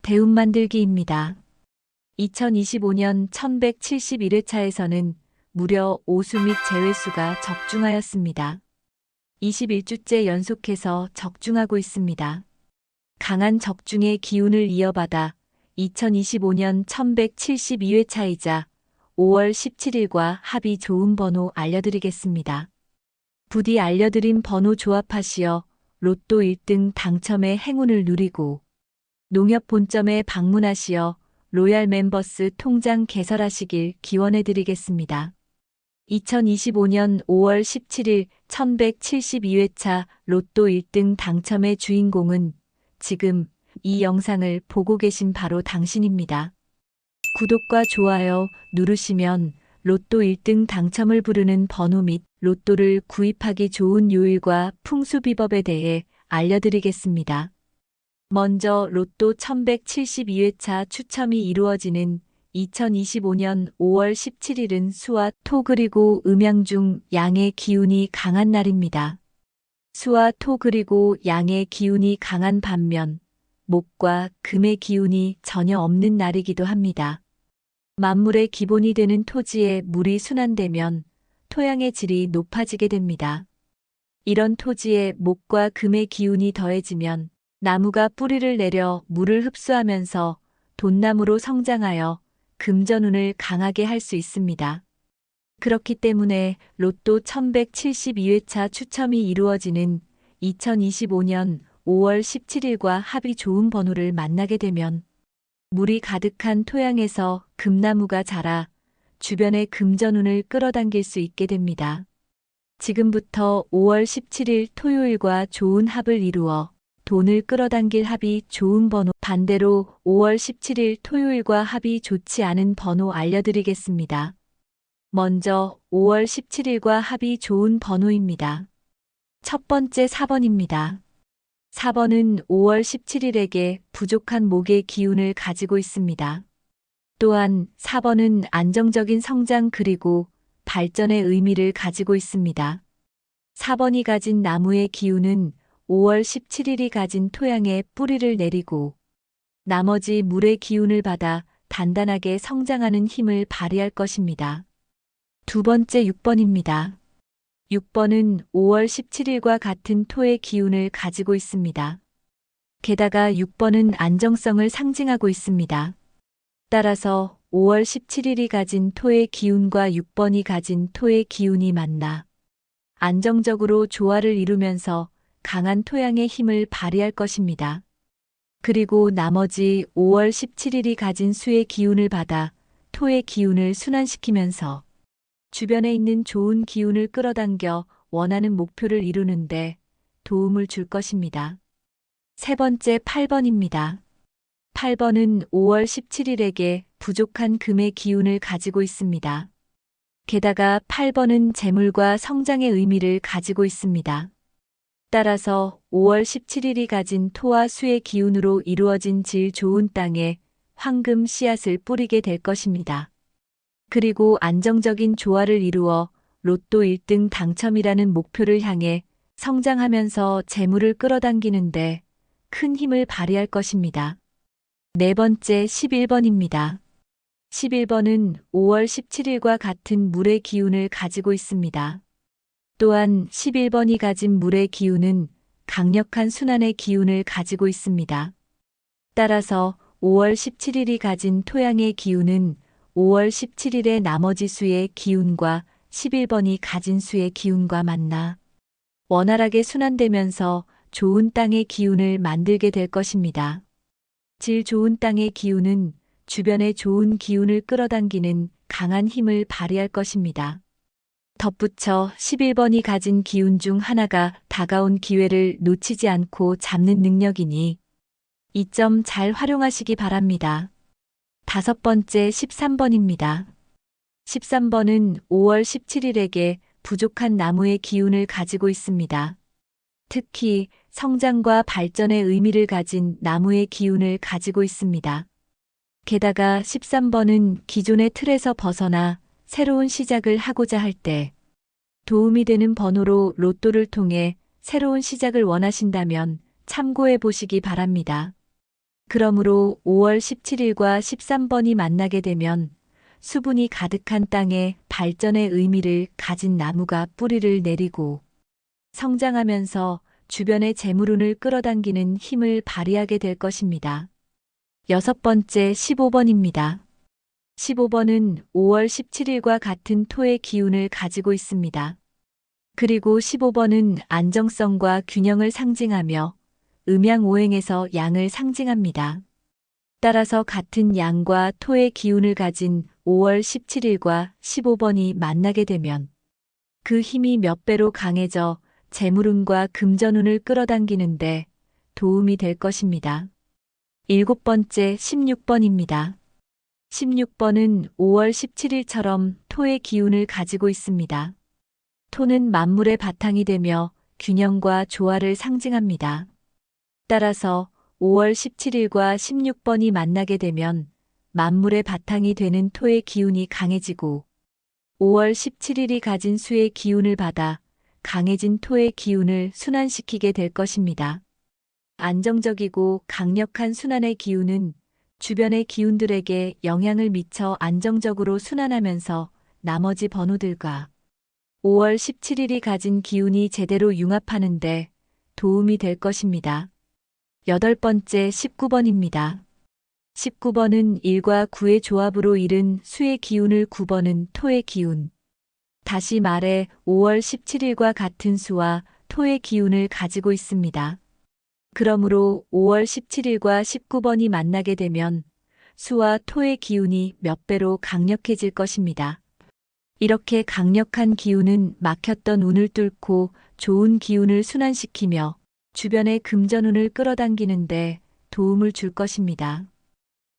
대운 만들기입니다. 2025년 1171회차에서는 무려 오수 및 재회수가 적중하였습니다. 21주째 연속해서 적중하고 있습니다. 강한 적중의 기운을 이어받아 2025년 1172회차이자 5월 17일과 합이 좋은 번호 알려드리겠습니다. 부디 알려드린 번호 조합하시어 로또 1등 당첨의 행운을 누리고 농협 본점에 방문하시어 로얄 멤버스 통장 개설하시길 기원해드리겠습니다. 2025년 5월 17일 1172회차 로또 1등 당첨의 주인공은 지금 이 영상을 보고 계신 바로 당신입니다. 구독과 좋아요 누르시면 로또 1등 당첨을 부르는 번호 및 로또를 구입하기 좋은 요일과 풍수비법에 대해 알려드리겠습니다. 먼저 로또 1172회차 추첨이 이루어지는 2025년 5월 17일은 수와 토 그리고 음양 중 양의 기운이 강한 날입니다. 수와 토 그리고 양의 기운이 강한 반면 목과 금의 기운이 전혀 없는 날이기도 합니다. 만물의 기본이 되는 토지에 물이 순환되면 토양의 질이 높아지게 됩니다. 이런 토지에 목과 금의 기운이 더해지면 나무가 뿌리를 내려 물을 흡수하면서 돈나무로 성장하여 금전운을 강하게 할 수 있습니다. 그렇기 때문에 로또 1172회차 추첨이 이루어지는 2025년 5월 17일과 합이 좋은 번호를 만나게 되면 물이 가득한 토양에서 금나무가 자라 주변의 금전운을 끌어당길 수 있게 됩니다. 지금부터 5월 17일 토요일과 좋은 합을 이루어 돈을 끌어당길 합이 좋은 번호, 반대로 5월 17일 토요일과 합이 좋지 않은 번호 알려드리겠습니다. 먼저 5월 17일과 합이 좋은 번호입니다. 첫 번째 4번입니다. 4번은 5월 17일에게 부족한 목의 기운을 가지고 있습니다. 또한 4번은 안정적인 성장 그리고 발전의 의미를 가지고 있습니다. 4번이 가진 나무의 기운은 5월 17일이 가진 토양에 뿌리를 내리고 나머지 물의 기운을 받아 단단하게 성장하는 힘을 발휘할 것입니다. 두 번째 6번입니다. 6번은 5월 17일과 같은 토의 기운을 가지고 있습니다. 게다가 6번은 안정성을 상징하고 있습니다. 따라서 5월 17일이 가진 토의 기운과 6번이 가진 토의 기운이 만나 안정적으로 조화를 이루면서 강한 토양의 힘을 발휘할 것입니다. 그리고 나머지 5월 17일이 가진 수의 기운을 받아 토의 기운을 순환시키면서 주변에 있는 좋은 기운을 끌어당겨 원하는 목표를 이루는데 도움을 줄 것입니다. 세 번째 8번입니다. 8번은 5월 17일에게 부족한 금의 기운을 가지고 있습니다. 게다가 8번은 재물과 성장의 의미를 가지고 있습니다. 따라서 5월 17일이 가진 토와 수의 기운으로 이루어진 질 좋은 땅에 황금 씨앗을 뿌리게 될 것입니다. 그리고 안정적인 조화를 이루어 로또 1등 당첨이라는 목표를 향해 성장하면서 재물을 끌어당기는데 큰 힘을 발휘할 것입니다. 네 번째 11번입니다. 11번은 5월 17일과 같은 물의 기운을 가지고 있습니다. 또한 11번이 가진 물의 기운은 강력한 순환의 기운을 가지고 있습니다. 따라서 5월 17일이 가진 토양의 기운은 5월 17일의 나머지 수의 기운과 11번이 가진 수의 기운과 만나 원활하게 순환되면서 좋은 땅의 기운을 만들게 될 것입니다. 질 좋은 땅의 기운은 주변의 좋은 기운을 끌어당기는 강한 힘을 발휘할 것입니다. 덧붙여 11번이 가진 기운 중 하나가 다가온 기회를 놓치지 않고 잡는 능력이니 이 점 잘 활용하시기 바랍니다. 다섯 번째 13번입니다. 13번은 5월 17일에게 부족한 나무의 기운을 가지고 있습니다. 특히 성장과 발전의 의미를 가진 나무의 기운을 가지고 있습니다. 게다가 13번은 기존의 틀에서 벗어나 새로운 시작을 하고자 할 때 도움이 되는 번호로 로또를 통해 새로운 시작을 원하신다면 참고해 보시기 바랍니다. 그러므로 5월 17일과 13번이 만나게 되면 수분이 가득한 땅에 발전의 의미를 가진 나무가 뿌리를 내리고 성장하면서 주변의 재물운을 끌어당기는 힘을 발휘하게 될 것입니다. 여섯 번째 15번입니다. 15번은 5월 17일과 같은 토의 기운을 가지고 있습니다. 그리고 15번은 안정성과 균형을 상징하며 음양오행에서 양을 상징합니다. 따라서 같은 양과 토의 기운을 가진 5월 17일과 15번이 만나게 되면 그 힘이 몇 배로 강해져 재물운과 금전운을 끌어당기는데 도움이 될 것입니다. 일곱 번째 16번입니다. 16번은 5월 17일처럼 토의 기운을 가지고 있습니다. 토는 만물의 바탕이 되며 균형과 조화를 상징합니다. 따라서 5월 17일과 16번이 만나게 되면 만물의 바탕이 되는 토의 기운이 강해지고 5월 17일이 가진 수의 기운을 받아 강해진 토의 기운을 순환시키게 될 것입니다. 안정적이고 강력한 순환의 기운은 주변의 기운들에게 영향을 미쳐 안정적으로 순환하면서 나머지 번호들과 5월 17일이 가진 기운이 제대로 융합하는데 도움이 될 것입니다. 여덟 번째 19번입니다. 19번은 1과 9의 조합으로 이른 수의 기운을 9번은 토의 기운. 다시 말해 5월 17일과 같은 수와 토의 기운을 가지고 있습니다. 그러므로 5월 17일과 19번이 만나게 되면 수와 토의 기운이 몇 배로 강력해질 것입니다. 이렇게 강력한 기운은 막혔던 운을 뚫고 좋은 기운을 순환시키며 주변의 금전운을 끌어당기는데 도움을 줄 것입니다.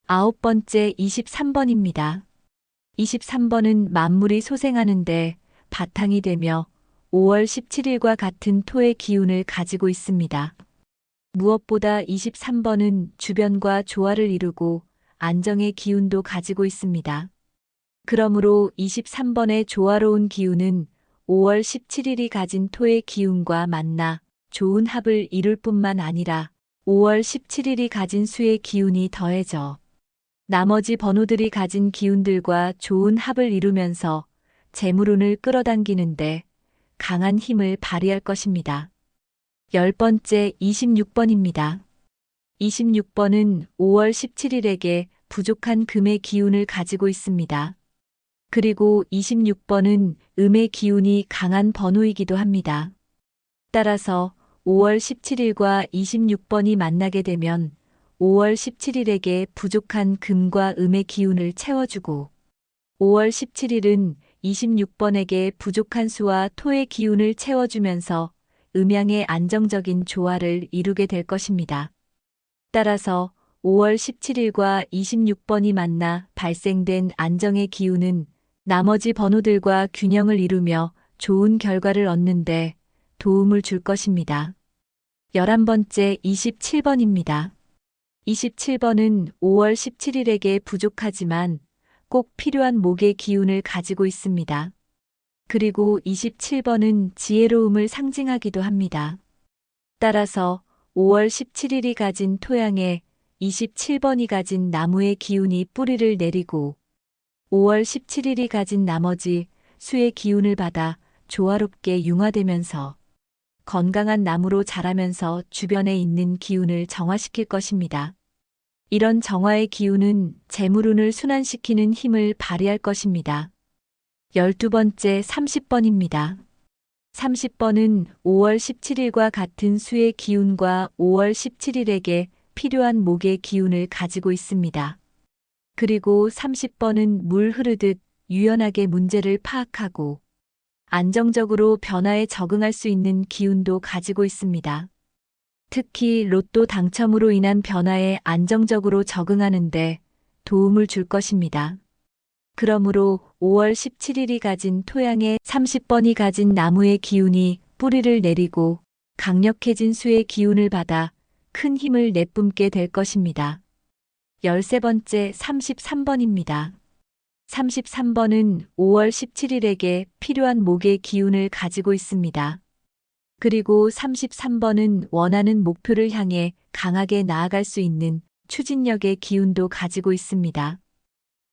아홉 번째 23번입니다. 23번은 만물이 소생하는데 바탕이 되며 5월 17일과 같은 토의 기운을 가지고 있습니다. 무엇보다 23번은 주변과 조화를 이루고 안정의 기운도 가지고 있습니다. 그러므로 23번의 조화로운 기운은 5월 17일이 가진 토의 기운과 만나 좋은 합을 이룰 뿐만 아니라 5월 17일이 가진 수의 기운이 더해져 나머지 번호들이 가진 기운들과 좋은 합을 이루면서 재물운을 끌어당기는데 강한 힘을 발휘할 것입니다. 열 번째 26번입니다. 26번은 5월 17일에게 부족한 금의 기운을 가지고 있습니다. 그리고 26번은 음의 기운이 강한 번호이기도 합니다. 따라서 5월 17일과 26번이 만나게 되면 5월 17일에게 부족한 금과 음의 기운을 채워주고 5월 17일은 26번에게 부족한 수와 토의 기운을 채워주면서 음양의 안정적인 조화를 이루게 될 것입니다. 따라서 5월 17일과 26번이 만나 발생된 안정의 기운은 나머지 번호들과 균형을 이루며 좋은 결과를 얻는데 도움을 줄 것입니다. 11번째 27번입니다. 27번은 5월 17일에게 부족하지만 꼭 필요한 목의 기운을 가지고 있습니다. 그리고 27번은 지혜로움을 상징하기도 합니다. 따라서 5월 17일이 가진 토양에 27번이 가진 나무의 기운이 뿌리를 내리고 5월 17일이 가진 나머지 수의 기운을 받아 조화롭게 융화되면서 건강한 나무로 자라면서 주변에 있는 기운을 정화시킬 것입니다. 이런 정화의 기운은 재물운을 순환시키는 힘을 발휘할 것입니다. 12번째 30번입니다. 30번은 5월 17일과 같은 수의 기운과 5월 17일에게 필요한 목의 기운을 가지고 있습니다. 그리고 30번은 물 흐르듯 유연하게 문제를 파악하고 안정적으로 변화에 적응할 수 있는 기운도 가지고 있습니다. 특히 로또 당첨으로 인한 변화에 안정적으로 적응하는데 도움을 줄 것입니다. 그러므로 5월 17일이 가진 토양에 30번이 가진 나무의 기운이 뿌리를 내리고 강력해진 수의 기운을 받아 큰 힘을 내뿜게 될 것입니다. 13번째 33번입니다. 33번은 5월 17일에게 필요한 목의 기운을 가지고 있습니다. 그리고 33번은 원하는 목표를 향해 강하게 나아갈 수 있는 추진력의 기운도 가지고 있습니다.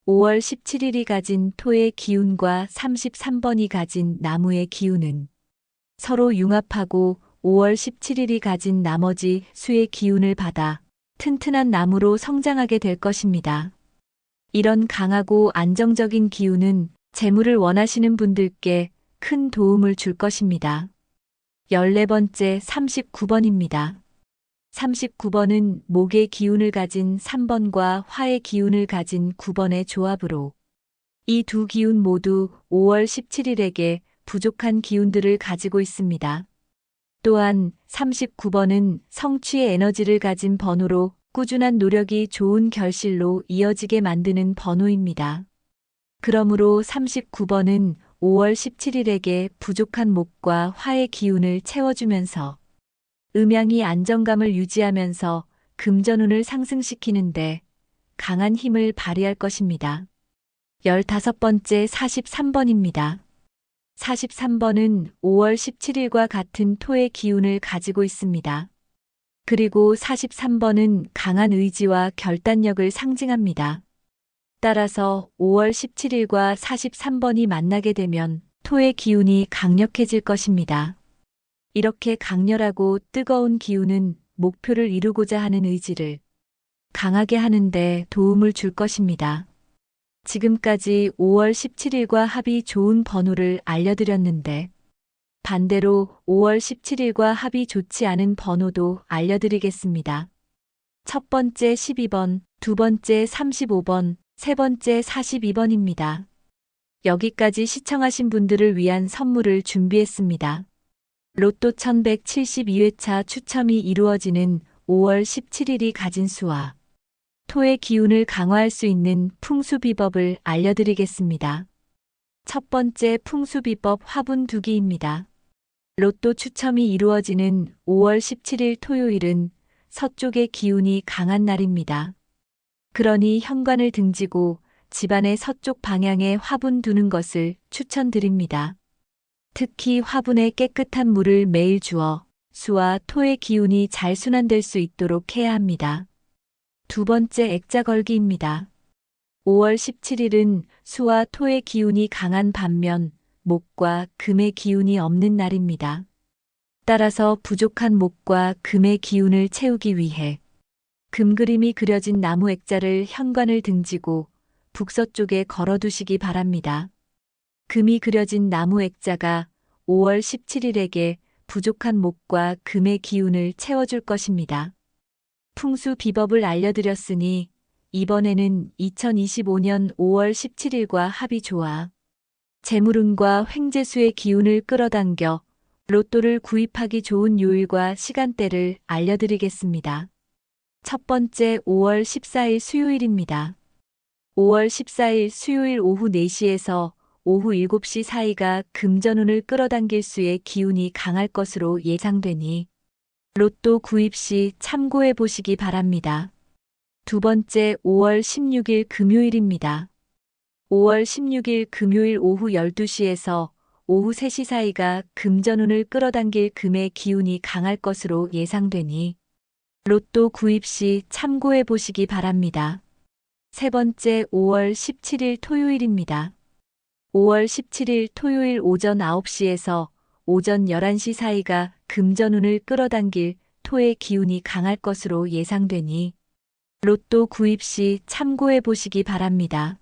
5월 17일이 가진 토의 기운과 33번이 가진 나무의 기운은 서로 융합하고 5월 17일이 가진 나머지 수의 기운을 받아 튼튼한 나무로 성장하게 될 것입니다. 이런 강하고 안정적인 기운은 재물을 원하시는 분들께 큰 도움을 줄 것입니다. 14번째 39번입니다. 39번은 목의 기운을 가진 3번과 화의 기운을 가진 9번의 조합으로 이 두 기운 모두 5월 17일에게 부족한 기운들을 가지고 있습니다. 또한 39번은 성취의 에너지를 가진 번호로 꾸준한 노력이 좋은 결실로 이어지게 만드는 번호입니다. 그러므로 39번은 5월 17일에게 부족한 목과 화의 기운을 채워주면서 음양이 안정감을 유지하면서 금전운을 상승시키는데 강한 힘을 발휘할 것입니다. 15번째 43번입니다. 43번은 5월 17일과 같은 토의 기운을 가지고 있습니다. 그리고 43번은 강한 의지와 결단력을 상징합니다. 따라서 5월 17일과 43번이 만나게 되면 토의 기운이 강력해질 것입니다. 이렇게 강렬하고 뜨거운 기운은 목표를 이루고자 하는 의지를 강하게 하는데 도움을 줄 것입니다. 지금까지 5월 17일과 합이 좋은 번호를 알려드렸는데 반대로 5월 17일과 합이 좋지 않은 번호도 알려드리겠습니다. 첫 번째 12번, 두 번째 35번, 세 번째 42번입니다. 여기까지 시청하신 분들을 위한 선물을 준비했습니다. 로또 1172회차 추첨이 이루어지는 5월 17일이 가진 수와 토의 기운을 강화할 수 있는 풍수비법을 알려드리겠습니다. 첫 번째 풍수비법 화분 두기입니다. 로또 추첨이 이루어지는 5월 17일 토요일은 서쪽의 기운이 강한 날입니다. 그러니 현관을 등지고 집안의 서쪽 방향에 화분 두는 것을 추천드립니다. 특히 화분에 깨끗한 물을 매일 주어 수와 토의 기운이 잘 순환될 수 있도록 해야 합니다. 두 번째 액자 걸기입니다. 5월 17일은 수와 토의 기운이 강한 반면 목과 금의 기운이 없는 날입니다. 따라서 부족한 목과 금의 기운을 채우기 위해 금 그림이 그려진 나무 액자를 현관을 등지고 북서쪽에 걸어두시기 바랍니다. 금이 그려진 나무 액자가 5월 17일에게 부족한 목과 금의 기운을 채워줄 것입니다. 풍수 비법을 알려드렸으니 이번에는 2025년 5월 17일과 합이 좋아 재물운과 횡재수의 기운을 끌어당겨 로또를 구입하기 좋은 요일과 시간대를 알려드리겠습니다. 첫 번째 5월 14일 수요일입니다. 5월 14일 수요일 오후 4시에서 오후 7시 사이가 금전운을 끌어당길 수의 기운이 강할 것으로 예상되니 로또 구입 시 참고해 보시기 바랍니다. 두 번째 5월 16일 금요일입니다. 5월 16일 금요일 오후 12시에서 오후 3시 사이가 금전운을 끌어당길 금의 기운이 강할 것으로 예상되니 로또 구입 시 참고해 보시기 바랍니다. 세 번째 5월 17일 토요일입니다. 5월 17일 토요일 오전 9시에서 오전 11시 사이가 금전운을 끌어당길 토의 기운이 강할 것으로 예상되니 로또 구입 시 참고해 보시기 바랍니다.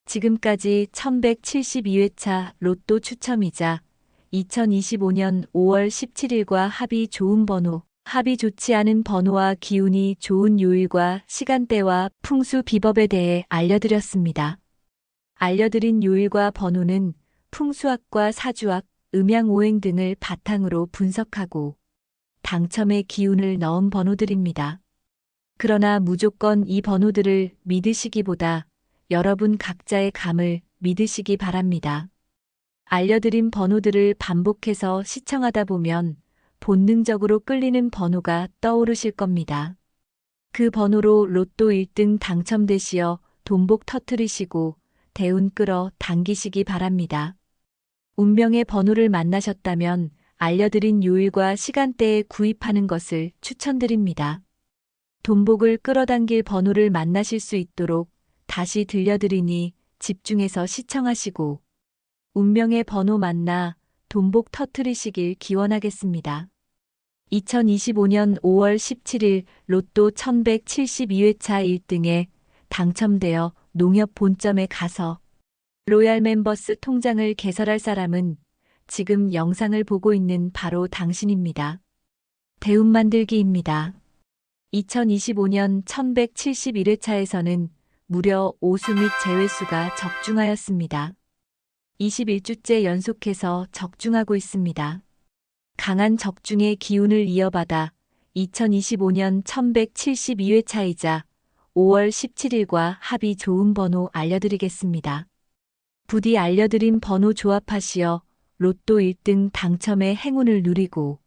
지금까지 1172회차 로또 추첨이자 2025년 5월 17일과 합이 좋은 번호, 합이 좋지 않은 번호와 기운이 좋은 요일과 시간대와 풍수 비법에 대해 알려드렸습니다. 알려드린 요일과 번호는 풍수학과 사주학, 음양오행 등을 바탕으로 분석하고 당첨의 기운을 넣은 번호들입니다. 그러나 무조건 이 번호들을 믿으시기보다 여러분 각자의 감을 믿으시기 바랍니다. 알려드린 번호들을 반복해서 시청하다 보면 본능적으로 끌리는 번호가 떠오르실 겁니다. 그 번호로 로또 1등 당첨되시어 돈복 터뜨리시고 대운 끌어 당기시기 바랍니다. 운명의 번호를 만나셨다면 알려드린 요일과 시간대에 구입하는 것을 추천드립니다. 돈복을 끌어당길 번호를 만나실 수 있도록 다시 들려드리니 집중해서 시청하시고 운명의 번호 만나 돈복 터트리시길 기원하겠습니다. 2025년 5월 17일 로또 1172회차 1등에 당첨되어 농협 본점에 가서 로얄 멤버스 통장을 개설할 사람은 지금 영상을 보고 있는 바로 당신입니다. 대운 만들기입니다. 2025년 1171회차에서는 무려 오수 및 제외수가 적중하였습니다. 21주째 연속해서 적중하고 있습니다. 강한 적중의 기운을 이어받아 2025년 1172회차이자 5월 17일과 합이 좋은 번호 알려드리겠습니다. 부디 알려드린 번호 조합하시어 로또 1등 당첨의 행운을 누리고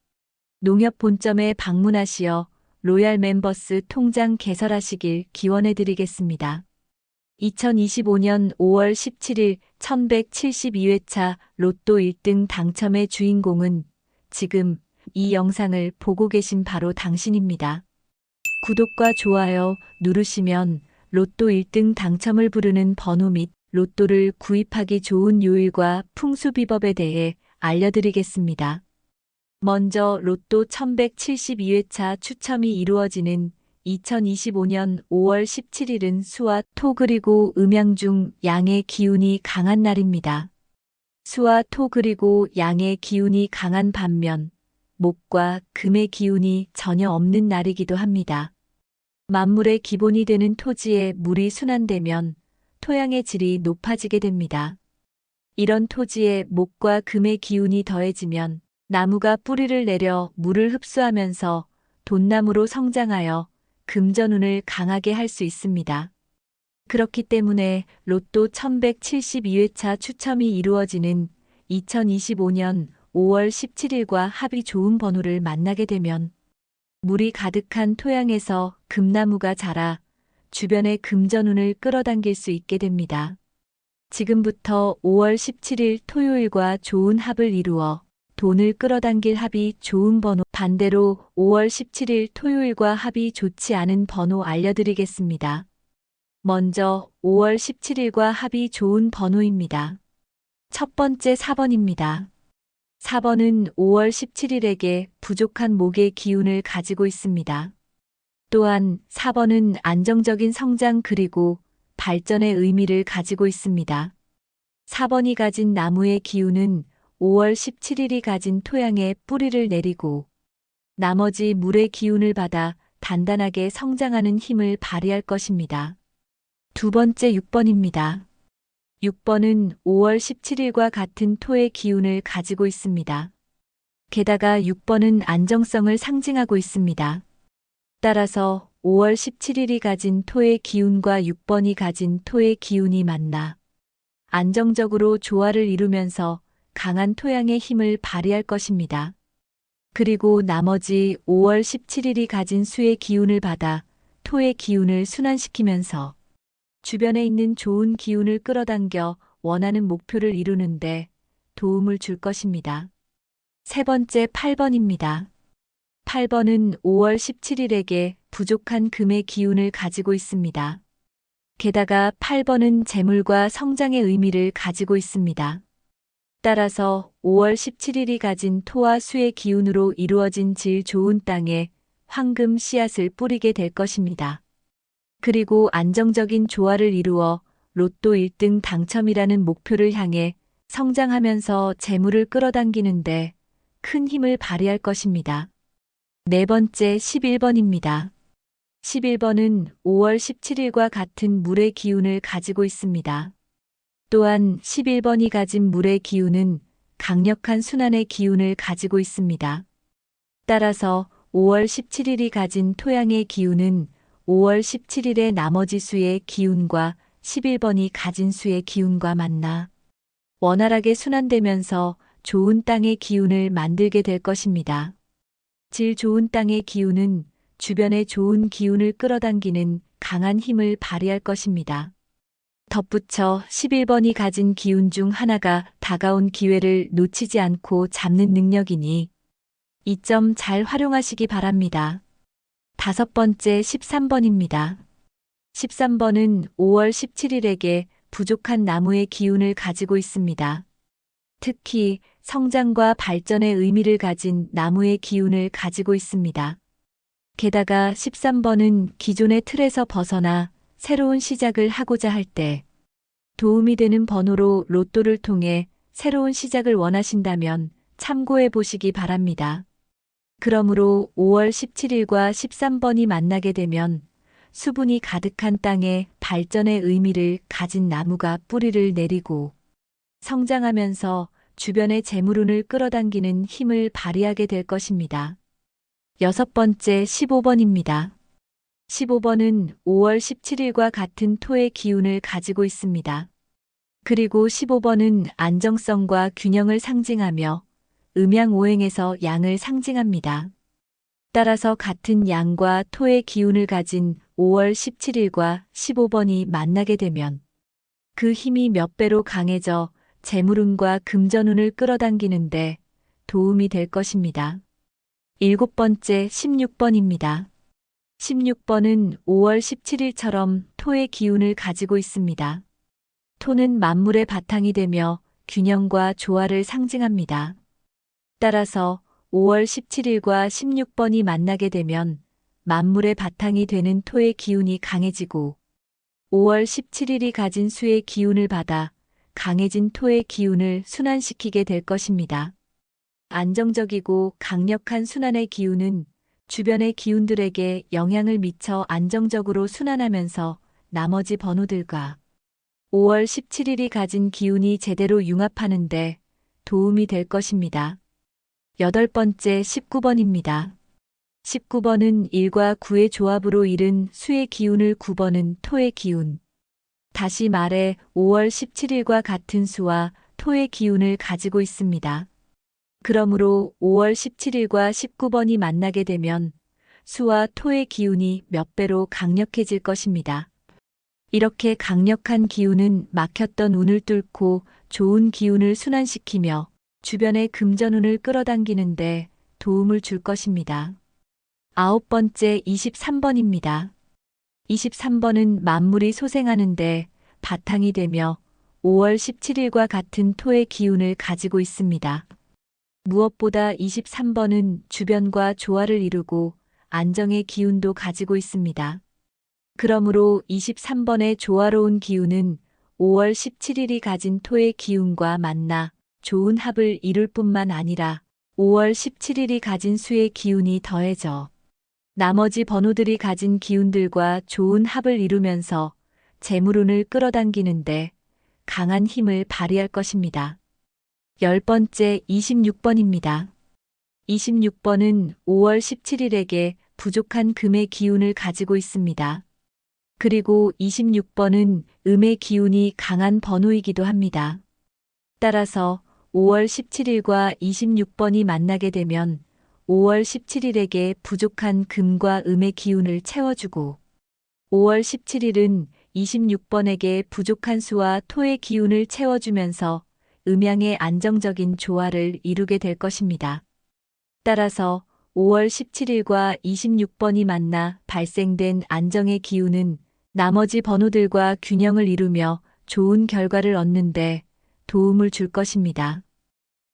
농협 본점에 방문하시어 로얄 멤버스 통장 개설하시길 기원해드리겠습니다. 2025년 5월 17일 1172회차 로또 1등 당첨의 주인공은 지금 이 영상을 보고 계신 바로 당신입니다. 구독과 좋아요 누르시면 로또 1등 당첨을 부르는 번호 및 로또를 구입하기 좋은 요일과 풍수비법에 대해 알려드리겠습니다. 먼저 로또 1172회차 추첨이 이루어지는 2025년 5월 17일은 수와 토 그리고 음양 중 양의 기운이 강한 날입니다. 수와 토 그리고 양의 기운이 강한 반면 목과 금의 기운이 전혀 없는 날이기도 합니다. 만물의 기본이 되는 토지에 물이 순환되면 토양의 질이 높아지게 됩니다. 이런 토지에 목과 금의 기운이 더해지면 나무가 뿌리를 내려 물을 흡수하면서 돈나무로 성장하여 금전운을 강하게 할 수 있습니다. 그렇기 때문에 로또 1172회차 추첨이 이루어지는 2025년 5월 17일과 합이 좋은 번호를 만나게 되면 물이 가득한 토양에서 금나무가 자라 주변의 금전운을 끌어당길 수 있게 됩니다. 지금부터 5월 17일 토요일과 좋은 합을 이루어 돈을 끌어당길 합이 좋은 번호, 반대로 5월 17일 토요일과 합이 좋지 않은 번호 알려드리겠습니다. 먼저 5월 17일과 합이 좋은 번호입니다. 첫 번째 4번입니다. 4번은 5월 17일에게 부족한 목의 기운을 가지고 있습니다. 또한 4번은 안정적인 성장 그리고 발전의 의미를 가지고 있습니다. 4번이 가진 나무의 기운은 5월 17일이 가진 토양에 뿌리를 내리고 나머지 물의 기운을 받아 단단하게 성장하는 힘을 발휘할 것입니다. 두 번째 6번입니다. 6번은 5월 17일과 같은 토의 기운을 가지고 있습니다. 게다가 6번은 안정성을 상징하고 있습니다. 따라서 5월 17일이 가진 토의 기운과 6번이 가진 토의 기운이 만나 안정적으로 조화를 이루면서 강한 토양의 힘을 발휘할 것입니다. 그리고 나머지 5월 17일이 가진 수의 기운을 받아 토의 기운을 순환시키면서 주변에 있는 좋은 기운을 끌어당겨 원하는 목표를 이루는데 도움을 줄 것입니다. 세 번째 8번입니다. 8번은 5월 17일에게 부족한 금의 기운을 가지고 있습니다. 게다가 8번은 재물과 성장의 의미를 가지고 있습니다. 따라서 5월 17일이 가진 토와 수의 기운으로 이루어진 질 좋은 땅에 황금 씨앗을 뿌리게 될 것입니다. 그리고 안정적인 조화를 이루어 로또 1등 당첨이라는 목표를 향해 성장하면서 재물을 끌어당기는데 큰 힘을 발휘할 것입니다. 네 번째 11번입니다. 11번은 5월 17일과 같은 물의 기운을 가지고 있습니다. 또한 11번이 가진 물의 기운은 강력한 순환의 기운을 가지고 있습니다. 따라서 5월 17일이 가진 토양의 기운은 5월 17일의 나머지 수의 기운과 11번이 가진 수의 기운과 만나 원활하게 순환되면서 좋은 땅의 기운을 만들게 될 것입니다. 질 좋은 땅의 기운은 주변에 좋은 기운을 끌어당기는 강한 힘을 발휘할 것입니다. 덧붙여 11번이 가진 기운 중 하나가 다가온 기회를 놓치지 않고 잡는 능력이니 이 점 잘 활용하시기 바랍니다. 5번째 13번입니다. 13번은 5월 17일에게 부족한 나무의 기운을 가지고 있습니다. 특히 성장과 발전의 의미를 가진 나무의 기운을 가지고 있습니다. 게다가 13번은 기존의 틀에서 벗어나 새로운 시작을 하고자 할 때 도움이 되는 번호로 로또를 통해 새로운 시작을 원하신다면 참고해 보시기 바랍니다. 그러므로 5월 17일과 13번이 만나게 되면 수분이 가득한 땅에 발전의 의미를 가진 나무가 뿌리를 내리고 성장하면서 주변의 재물운을 끌어당기는 힘을 발휘하게 될 것입니다. 6번째 15번입니다. 15번은 5월 17일과 같은 토의 기운을 가지고 있습니다. 그리고 15번은 안정성과 균형을 상징하며 음양오행에서 양을 상징합니다. 따라서 같은 양과 토의 기운을 가진 5월 17일과 15번이 만나게 되면 그 힘이 몇 배로 강해져 재물운과 금전운을 끌어당기는데 도움이 될 것입니다. 7번째 16번입니다. 16번은 5월 17일처럼 토의 기운을 가지고 있습니다. 토는 만물의 바탕이 되며 균형과 조화를 상징합니다. 따라서 5월 17일과 16번이 만나게 되면 만물의 바탕이 되는 토의 기운이 강해지고 5월 17일이 가진 수의 기운을 받아 강해진 토의 기운을 순환시키게 될 것입니다. 안정적이고 강력한 순환의 기운은 주변의 기운들에게 영향을 미쳐 안정적으로 순환하면서 나머지 번호들과 5월 17일이 가진 기운이 제대로 융합하는데 도움이 될 것입니다. 8번째 19번입니다. 19번은 1과 9의 조합으로 이른 수의 기운을 9번은 토의 기운. 다시 말해 5월 17일과 같은 수와 토의 기운을 가지고 있습니다. 그러므로 5월 17일과 19번이 만나게 되면 수와 토의 기운이 몇 배로 강력해질 것입니다. 이렇게 강력한 기운은 막혔던 운을 뚫고 좋은 기운을 순환시키며 주변의 금전운을 끌어당기는데 도움을 줄 것입니다. 9번째 23번입니다. 23번은 만물이 소생하는데 바탕이 되며 5월 17일과 같은 토의 기운을 가지고 있습니다. 무엇보다 23번은 주변과 조화를 이루고 안정의 기운도 가지고 있습니다. 그러므로 23번의 조화로운 기운은 5월 17일이 가진 토의 기운과 만나 좋은 합을 이룰 뿐만 아니라 5월 17일이 가진 수의 기운이 더해져 나머지 번호들이 가진 기운들과 좋은 합을 이루면서 재물운을 끌어당기는데 강한 힘을 발휘할 것입니다. 10번째 26번입니다. 26번은 5월 17일에게 부족한 금의 기운을 가지고 있습니다. 그리고 26번은 음의 기운이 강한 번호이기도 합니다. 따라서 5월 17일과 26번이 만나게 되면 5월 17일에게 부족한 금과 음의 기운을 채워주고 5월 17일은 26번에게 부족한 수와 토의 기운을 채워주면서 음양의 안정적인 조화를 이루게 될 것입니다. 따라서 5월 17일과 26번이 만나 발생된 안정의 기운은 나머지 번호들과 균형을 이루며 좋은 결과를 얻는데 도움을 줄 것입니다.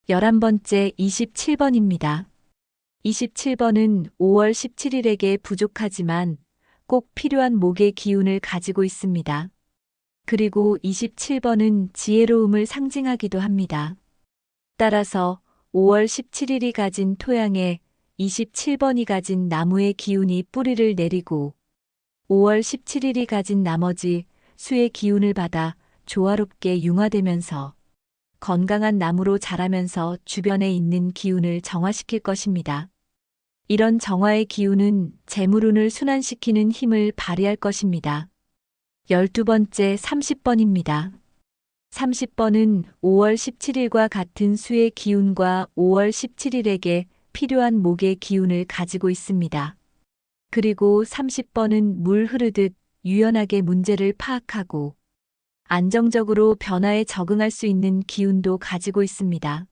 11번째 27번입니다. 27번은 5월 17일에게 부족하지만 꼭 필요한 목의 기운을 가지고 있습니다. 그리고 27번은 지혜로움을 상징하기도 합니다. 따라서 5월 17일이 가진 토양에 27번이 가진 나무의 기운이 뿌리를 내리고 5월 17일이 가진 나머지 수의 기운을 받아 조화롭게 융화되면서 건강한 나무로 자라면서 주변에 있는 기운을 정화시킬 것입니다. 이런 정화의 기운은 재물운을 순환시키는 힘을 발휘할 것입니다. 12번째 30번입니다. 30번은 5월 17일과 같은 수의 기운과 5월 17일에게 필요한 목의 기운을 가지고 있습니다. 그리고 30번은 물 흐르듯 유연하게 문제를 파악하고 안정적으로 변화에 적응할 수 있는 기운도 가지고 있습니다.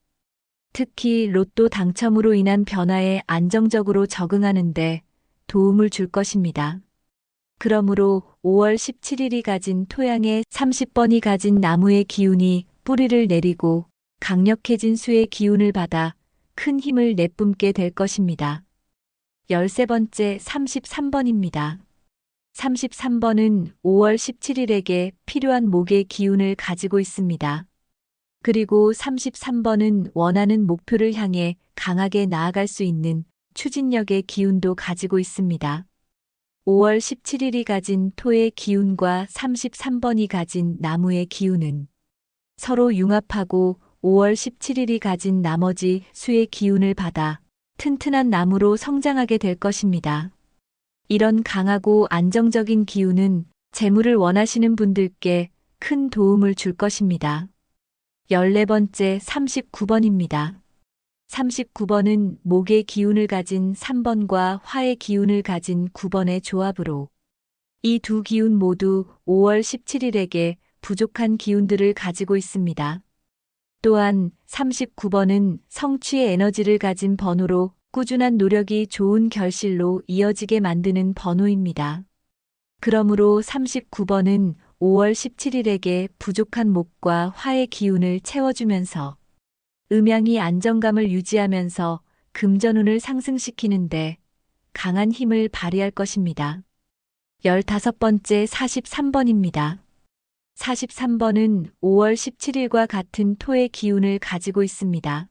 특히 로또 당첨으로 인한 변화에 안정적으로 적응하는데 도움을 줄 것입니다. 그러므로 5월 17일이 가진 토양의 30번이 가진 나무의 기운이 뿌리를 내리고 강력해진 수의 기운을 받아 큰 힘을 내뿜게 될 것입니다. 13번째 33번입니다. 33번은 5월 17일에게 필요한 목의 기운을 가지고 있습니다. 그리고 33번은 원하는 목표를 향해 강하게 나아갈 수 있는 추진력의 기운도 가지고 있습니다. 5월 17일이 가진 토의 기운과 33번이 가진 나무의 기운은 서로 융합하고 5월 17일이 가진 나머지 수의 기운을 받아 튼튼한 나무로 성장하게 될 것입니다. 이런 강하고 안정적인 기운은 재물을 원하시는 분들께 큰 도움을 줄 것입니다. 14번째 39번입니다. 39번은 목의 기운을 가진 3번과 화의 기운을 가진 9번의 조합으로 이 두 기운 모두 5월 17일에게 부족한 기운들을 가지고 있습니다. 또한 39번은 성취의 에너지를 가진 번호로 꾸준한 노력이 좋은 결실로 이어지게 만드는 번호입니다. 그러므로 39번은 5월 17일에게 부족한 목과 화의 기운을 채워주면서 음양이 안정감을 유지하면서 금전운을 상승시키는데 강한 힘을 발휘할 것입니다. 15번째 43번입니다. 43번은 5월 17일과 같은 토의 기운을 가지고 있습니다.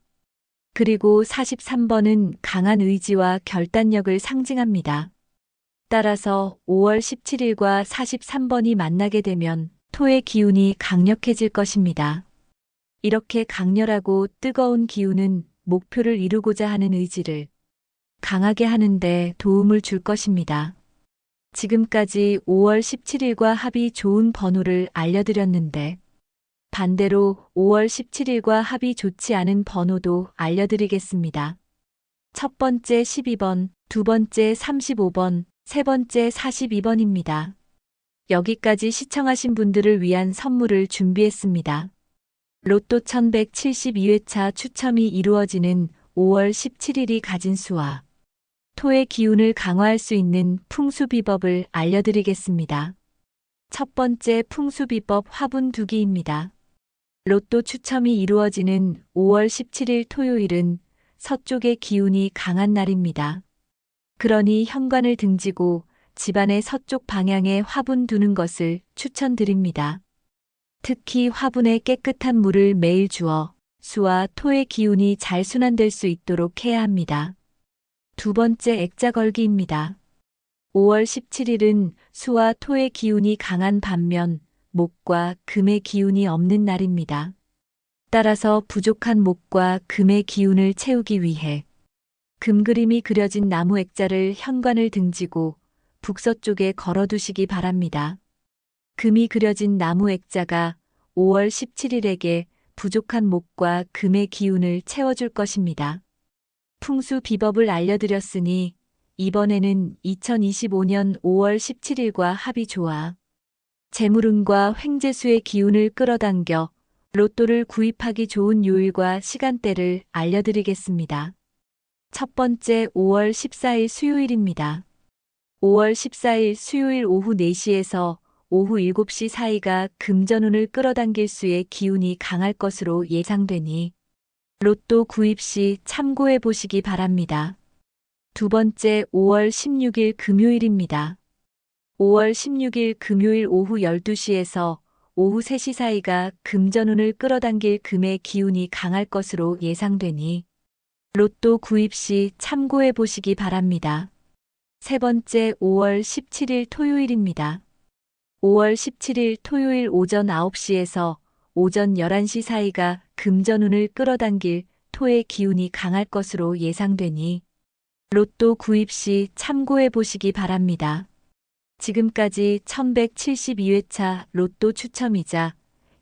그리고 43번은 강한 의지와 결단력을 상징합니다. 따라서 5월 17일과 43번이 만나게 되면 토의 기운이 강력해질 것입니다. 이렇게 강렬하고 뜨거운 기운은 목표를 이루고자 하는 의지를 강하게 하는데 도움을 줄 것입니다. 지금까지 5월 17일과 합이 좋은 번호를 알려드렸는데 반대로 5월 17일과 합이 좋지 않은 번호도 알려드리겠습니다. 첫 번째 12번, 두 번째 35번, 세 번째 42번입니다. 여기까지 시청하신 분들을 위한 선물을 준비했습니다. 로또 1172회차 추첨이 이루어지는 5월 17일이 가진 수와 토의 기운을 강화할 수 있는 풍수비법을 알려드리겠습니다. 첫 번째 풍수비법 화분 두기입니다. 로또 추첨이 이루어지는 5월 17일 토요일은 서쪽의 기운이 강한 날입니다. 그러니 현관을 등지고 집안의 서쪽 방향에 화분 두는 것을 추천드립니다. 특히 화분에 깨끗한 물을 매일 주어 수와 토의 기운이 잘 순환될 수 있도록 해야 합니다. 두 번째 액자 걸기입니다. 5월 17일은 수와 토의 기운이 강한 반면 목과 금의 기운이 없는 날입니다. 따라서 부족한 목과 금의 기운을 채우기 위해 금 그림이 그려진 나무 액자를 현관을 등지고 북서쪽에 걸어두시기 바랍니다. 금이 그려진 나무 액자가 5월 17일에게 부족한 목과 금의 기운을 채워줄 것입니다. 풍수 비법을 알려드렸으니 이번에는 2025년 5월 17일과 합이 좋아 재물운과 횡재수의 기운을 끌어당겨 로또를 구입하기 좋은 요일과 시간대를 알려드리겠습니다. 첫 번째 5월 14일 수요일입니다. 5월 14일 수요일 오후 4시에서 오후 7시 사이가 금전운을 끌어당길 수의 기운이 강할 것으로 예상되니 로또 구입 시 참고해 보시기 바랍니다. 두 번째 5월 16일 금요일입니다. 5월 16일 금요일 오후 12시에서 오후 3시 사이가 금전운을 끌어당길 금의 기운이 강할 것으로 예상되니 로또 구입 시 참고해 보시기 바랍니다. 세 번째 5월 17일 토요일입니다. 5월 17일 토요일 오전 9시에서 오전 11시 사이가 금전운을 끌어당길 토의 기운이 강할 것으로 예상되니 로또 구입 시 참고해 보시기 바랍니다. 지금까지 1172회차 로또 추첨이자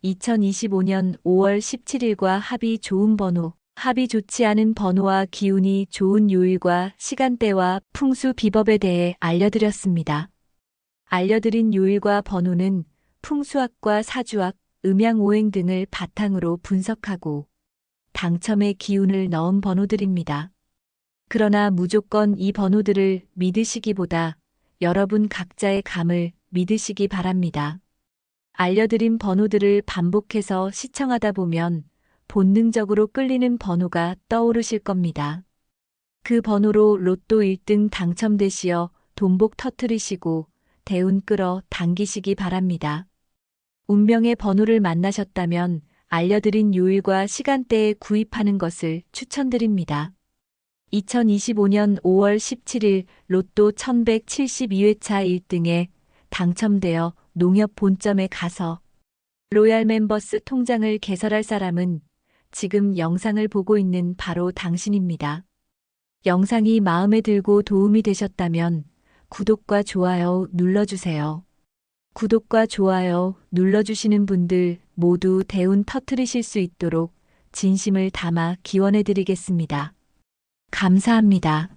2025년 5월 17일과 합이 좋은 번호, 합이 좋지 않은 번호와 기운이 좋은 요일과 시간대와 풍수 비법에 대해 알려드렸습니다. 알려드린 요일과 번호는 풍수학과 사주학, 음양오행 등을 바탕으로 분석하고 당첨의 기운을 넣은 번호들입니다. 그러나 무조건 이 번호들을 믿으시기보다 여러분 각자의 감을 믿으시기 바랍니다. 알려드린 번호들을 반복해서 시청하다 보면 본능적으로 끌리는 번호가 떠오르실 겁니다. 그 번호로 로또 1등 당첨되시어 돈복 터트리시고 대운 끌어 당기시기 바랍니다. 운명의 번호를 만나셨다면 알려드린 요일과 시간대에 구입하는 것을 추천드립니다. 2025년 5월 17일 로또 1172회차 1등에 당첨되어 농협 본점에 가서 로얄 멤버스 통장을 개설할 사람은 지금 영상을 보고 있는 바로 당신입니다. 영상이 마음에 들고 도움이 되셨다면 구독과 좋아요 눌러주세요. 구독과 좋아요 눌러주시는 분들 모두 대운 터트리실 수 있도록 진심을 담아 기원해드리겠습니다. 감사합니다.